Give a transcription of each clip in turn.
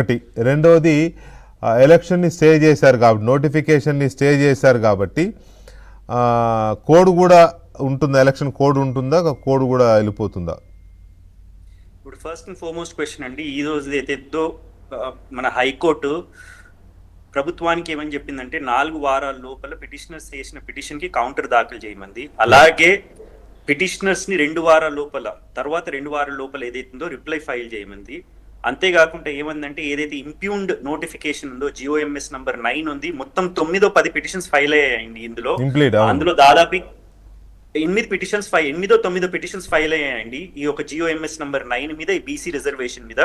ఒకటి. రెండవది ఎలక్షన్ని స్టే చేశారు కాబట్టి, నోటిఫికేషన్ని స్టే చేశారు కాబట్టి కోడ్ కూడా ఉంటుందా? ఎలక్షన్ కోడ్ ఉంటుందా? కోడ్ కూడా వెళ్ళిపోతుందా? ఇప్పుడు ఫస్ట్ అండ్ ఫార్మోస్ట్ క్వశ్చన్ అండి, ఈ రోజు ఏదైతే మన హైకోర్టు ప్రభుత్వానికి ఏమని చెప్పిందంటే 4 వారాల లోపల పిటిషనర్స్ చేసిన పిటిషన్ కి కౌంటర్ దాఖలు చేయమంది. అలాగే పిటిషనర్స్ ని 2 వారాల లోపల, తర్వాత 2 వారాల లోపల ఏదైతుందో రిప్లై ఫైల్ చేయమంది. అంతేకాకుండా ఏమందంటే ఏదైతే ఇంప్యూన్డ్ నోటిఫికేషన్ ఉందో GOMS నంబర్ 9 ఉంది, మొత్తం 9-10 పిటిషన్స్ ఫైల్ అయ్యాయండి. అందులో దాదాపు 8-9 పిటిషన్స్ ఫైల్ అయ్యాయండి ఈ యొక్క GOMS నంబర్ 9 మీద, ఈ బీసీ రిజర్వేషన్ మీద.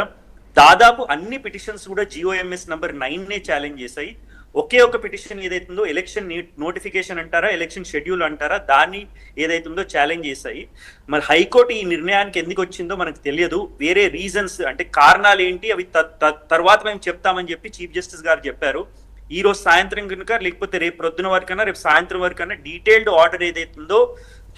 దాదాపు అన్ని పిటిషన్స్ కూడా GOMS నంబర్ 9 ఛాలెంజ్ చేశాయి. ఒకే ఒక పిటిషన్ ఏదైతుందో ఎలక్షన్ నోటిఫికేషన్ అంటారా, ఎలక్షన్ షెడ్యూల్ అంటారా, దాన్ని ఏదైతుందో ఛాలెంజ్ చేశాయి. మరి హైకోర్టు ఈ నిర్ణయానికి ఎందుకు వచ్చిందో మనకు తెలియదు. వేరే రీజన్స్ అంటే కారణాలు ఏంటి అవి తర్వాత మేము చెప్తామని చెప్పి చీఫ్ జస్టిస్ గారు చెప్పారు. ఈ రోజు సాయంత్రం కనుక, లేకపోతే రేపు ప్రొద్దున వరకన్నా, రేపు సాయంత్రం వరకన్నా డీటెయిల్డ్ ఆర్డర్ ఏదైతుందో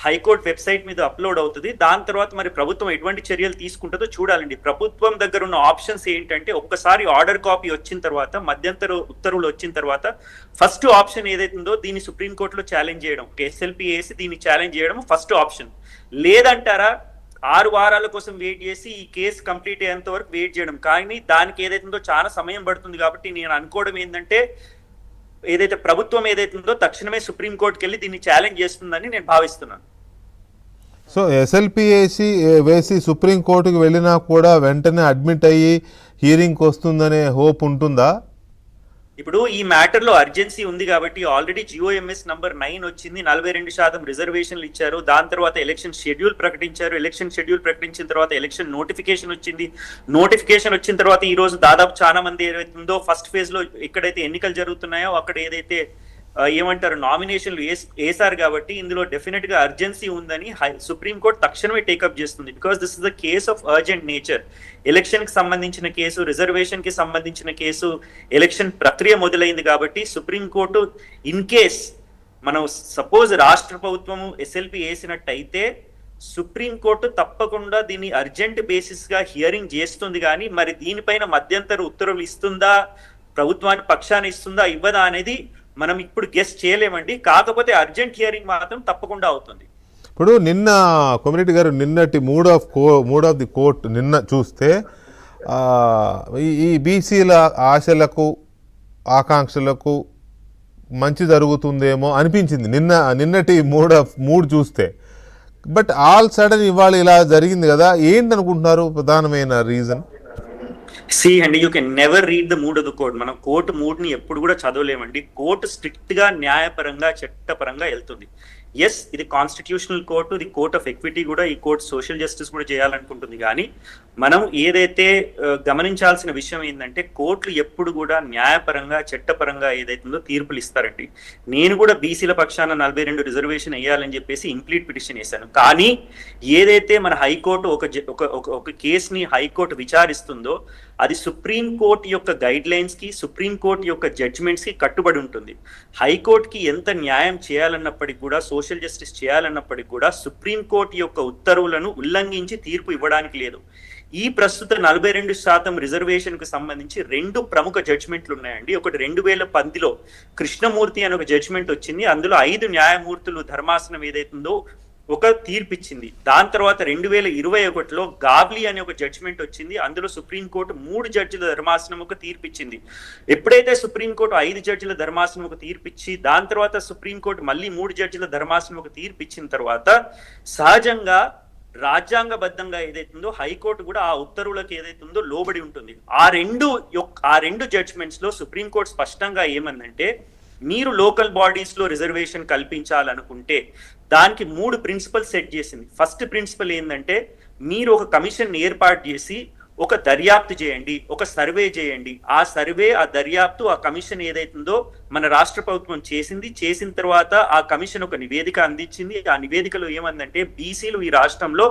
హైకోర్టు వెబ్సైట్ మీద అప్లోడ్ అవుతుంది. దాని తర్వాత మరి ప్రభుత్వం ఎటువంటి చర్యలు తీసుకుంటుందో చూడాలండి. ప్రభుత్వం దగ్గర ఉన్న ఆప్షన్స్ ఏంటంటే, ఒక్కసారి ఆర్డర్ కాపీ వచ్చిన తర్వాత, మధ్యంతర ఉత్తర్వులు వచ్చిన తర్వాత, ఫస్ట్ ఆప్షన్ ఏదైతుందో దీన్ని సుప్రీంకోర్టులో ఛాలెంజ్ చేయడం, SLP వేసి దీన్ని ఛాలెంజ్ చేయడం ఫస్ట్ ఆప్షన్. లేదంటారా 6 వారాల కోసం వెయిట్ చేసి ఈ కేసు కంప్లీట్ అయ్యేంత వరకు వెయిట్ చేయడం. కానీ దానికి ఏదైతుందో చాలా సమయం పడుతుంది. కాబట్టి నేను అనుకోవడం ఏంటంటే, ఏదైతే ప్రభుత్వం ఏదైతుందో తక్షణమే సుప్రీంకోర్టుకి వెళ్ళి దీన్ని ఛాలెంజ్ చేస్తుందని నేను భావిస్తున్నాను. సో SLP వేసి సుప్రీంకోర్టుకి వెళ్ళినా కూడా వెంటనే అడ్మిట్ అయ్యి హీరింగ్కి వస్తుందనే హోప్ ఉంటుందా? ఇప్పుడు ఈ మ్యాటర్ లో అర్జెన్సీ ఉంది కాబట్టి ఆల్రెడీ GOMS నంబర్ 9 వచ్చింది, 42% రిజర్వేషన్లు ఇచ్చారు. దాని తర్వాత ఎలక్షన్ షెడ్యూల్ ప్రకటించారు. ఎలక్షన్ షెడ్యూల్ ప్రకటించిన తర్వాత ఎలక్షన్ నోటిఫికేషన్ వచ్చింది. నోటిఫికేషన్ వచ్చిన తర్వాత ఈ రోజు దాదాపు చాలా మంది ఏదైతుందో ఫస్ట్ ఫేజ్ లో ఎక్కడైతే ఎన్నికలు జరుగుతున్నాయో అక్కడ ఏదైతే ఏమంటారు నామినేషన్లు వేసారు. కాబట్టి ఇందులో డెఫినెట్ గా అర్జెన్సీ ఉందని సుప్రీంకోర్టు తక్షణమే టేకప్ చేస్తుంది. Because this is the case of urgent nature. Election కి సంబంధించిన కేసు, రిజర్వేషన్ కి సంబంధించిన కేసు, ఎలక్షన్ ప్రక్రియ మొదలైంది. కాబట్టి సుప్రీంకోర్టు ఇన్ కేస్ మనం సపోజ్ రాష్ట్ర ప్రభుత్వము SLP వేసినట్టయితే సుప్రీంకోర్టు తప్పకుండా దీన్ని అర్జెంట్ బేసిస్ గా హియరింగ్ చేస్తుంది. కానీ మరి దీనిపైన మధ్యంతర ఉత్తర్వులు ఇస్తుందా, ప్రభుత్వానికి పక్షాన్ని ఇస్తుందా, ఇవ్వదా అనేది మనం ఇప్పుడు గెస్ చేయలేమండి. కాకపోతే అర్జెంట్ హియరింగ్ మాత్రం తప్పకుండా అవుతుంది. ఇప్పుడు నిన్న కొమిరెడ్డి గారు, నిన్నటి మూడ్ ఆఫ్ ది కోర్ట్ నిన్న చూస్తే ఈ బీసీల ఆశలకు ఆకాంక్షలకు మంచి జరుగుతుందేమో అనిపించింది నిన్నటి మూడ్ చూస్తే. బట్ ఆల్ సడన్ ఇవాళ ఇలా జరిగింది కదా, ఏంటనుకుంటున్నారు ప్రధానమైన రీజన్? అండి, you can never read the mood of the court. మనం కోర్టు మూడ్ ని ఎప్పుడు కూడా చదవలేమండి. కోర్టు స్ట్రిక్ట్ గా న్యాయపరంగా చట్టపరంగా వెళ్తుంది. ఎస్, ఇది కాన్స్టిట్యూషనల్ కోర్టు, ఇది కోర్ట్ ఆఫ్ ఎక్విటీ కూడా, ఈ కోర్టు సోషల్ జస్టిస్ కూడా చేయాలనుకుంటుంది. కానీ మనం ఏదైతే గమనించాల్సిన విషయం ఏంటంటే, కోర్టులు ఎప్పుడు కూడా న్యాయపరంగా చట్టపరంగా ఏదైతుందో తీర్పులు ఇస్తారండి. నేను కూడా బీసీల పక్షాన 42 రిజర్వేషన్ వేయాలని చెప్పేసి ఇంప్లీట్ పిటిషన్ వేశాను. కానీ ఏదైతే మన హైకోర్టు ఒక కేసుని హైకోర్టు విచారిస్తుందో అది సుప్రీంకోర్టు యొక్క గైడ్ లైన్స్ కి, సుప్రీంకోర్టు యొక్క జడ్జిమెంట్స్ కి కట్టుబడి ఉంటుంది. హైకోర్టుకి ఎంత న్యాయం చేయాలన్నప్పటికీ కూడా, సోషల్ జస్టిస్ చేయాలన్నప్పటికీ కూడా సుప్రీంకోర్టు యొక్క ఉత్తర్వులను ఉల్లంఘించి తీర్పు ఇవ్వడానికి లేదు. ఈ ప్రస్తుత 42% రిజర్వేషన్ కు సంబంధించి 2 ప్రముఖ జడ్జిమెంట్లు ఉన్నాయండి. ఒకటి 2010లో కృష్ణమూర్తి అనే ఒక జడ్జిమెంట్ వచ్చింది. అందులో 5 న్యాయమూర్తులు ధర్మాసనం ఏదైతుందో ఒక తీర్పు ఇచ్చింది. దాని తర్వాత 2021లో గావ్లీ అనే ఒక జడ్జిమెంట్ వచ్చింది. అందులో సుప్రీంకోర్టు 3 జడ్జిల ధర్మాసనం ఒక తీర్పు ఇచ్చింది. ఎప్పుడైతే సుప్రీంకోర్టు 5 జడ్జిల ధర్మాసనం ఒక తీర్పు ఇచ్చి, దాని తర్వాత సుప్రీంకోర్టు మళ్ళీ 3 జడ్జిల ధర్మాసనం ఒక తీర్పు ఇచ్చిన తర్వాత సహజంగా రాజ్యాంగబద్ధంగా ఏదైతుందో హైకోర్టు కూడా ఆ ఉత్తర్వులకు ఏదైతుందో లోబడి ఉంటుంది. ఆ రెండు జడ్జిమెంట్స్ లో సుప్రీంకోర్టు స్పష్టంగా ఏమందంటే, మీరు లోకల్ బాడీస్ లో రిజర్వేషన్ కల్పించాలనుకుంటే దానికి 3 ప్రిన్సిపల్ సెట్ చేసింది. ఫస్ట్ ప్రిన్సిపల్ ఏంటంటే, మీరు ఒక కమిషన్ ఏర్పాటు చేసి ఒక దర్యాప్తు చేయండి, ఒక సర్వే చేయండి. ఆ సర్వే, ఆ దర్యాప్తు, ఆ కమిషన్ ఏదైతుందో మన రాష్ట్ర ప్రభుత్వం చేసిన తర్వాత ఆ కమిషన్ ఒక నివేదిక అందించింది. ఆ నివేదికలో ఏమందంటే, బీసీలు ఈ రాష్ట్రంలో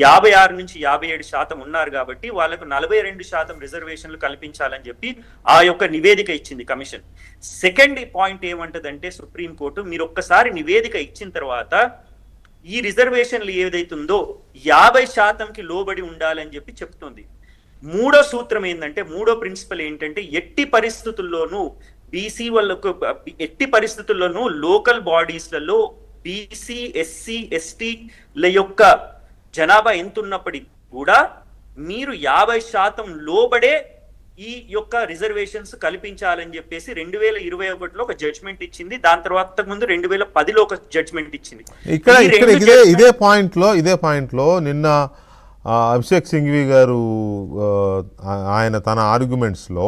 56 నుంచి 57% ఉన్నారు కాబట్టి వాళ్ళకు 42% రిజర్వేషన్లు కల్పించాలని చెప్పి ఆ యొక్క నివేదిక ఇచ్చింది కమిషన్. సెకండ్ పాయింట్ ఏమంటదంటే సుప్రీంకోర్టు, మీరు ఒక్కసారి నివేదిక ఇచ్చిన తర్వాత ఈ రిజర్వేషన్లు ఏదైతుందో 50%కి లోబడి ఉండాలని చెప్పి చెప్తుంది. మూడో సూత్రం ఏంటంటే, మూడో ప్రిన్సిపల్ ఏంటంటే, ఎట్టి పరిస్థితుల్లోనూ బీసీ వాళ్ళకు ఎట్టి పరిస్థితుల్లోనూ లోకల్ బాడీస్లలో బీసీ ఎస్సీ ఎస్టీల యొక్క జనాభా ఎంత ఉన్నప్పటికీ కూడా మీరు 50% లోబడే ఈ యొక్క రిజర్వేషన్స్ కల్పించాలని చెప్పేసి 2021లో ఒక జడ్జ్మెంట్ ఇచ్చింది. దాని తర్వాత ముందు 2010లో ఒక జడ్జ్మెంట్ ఇచ్చింది. ఇదే పాయింట్ లో నిన్న అభిషేక్ సింఘ్వి గారు ఆయన తన ఆర్గ్యుమెంట్స్ లో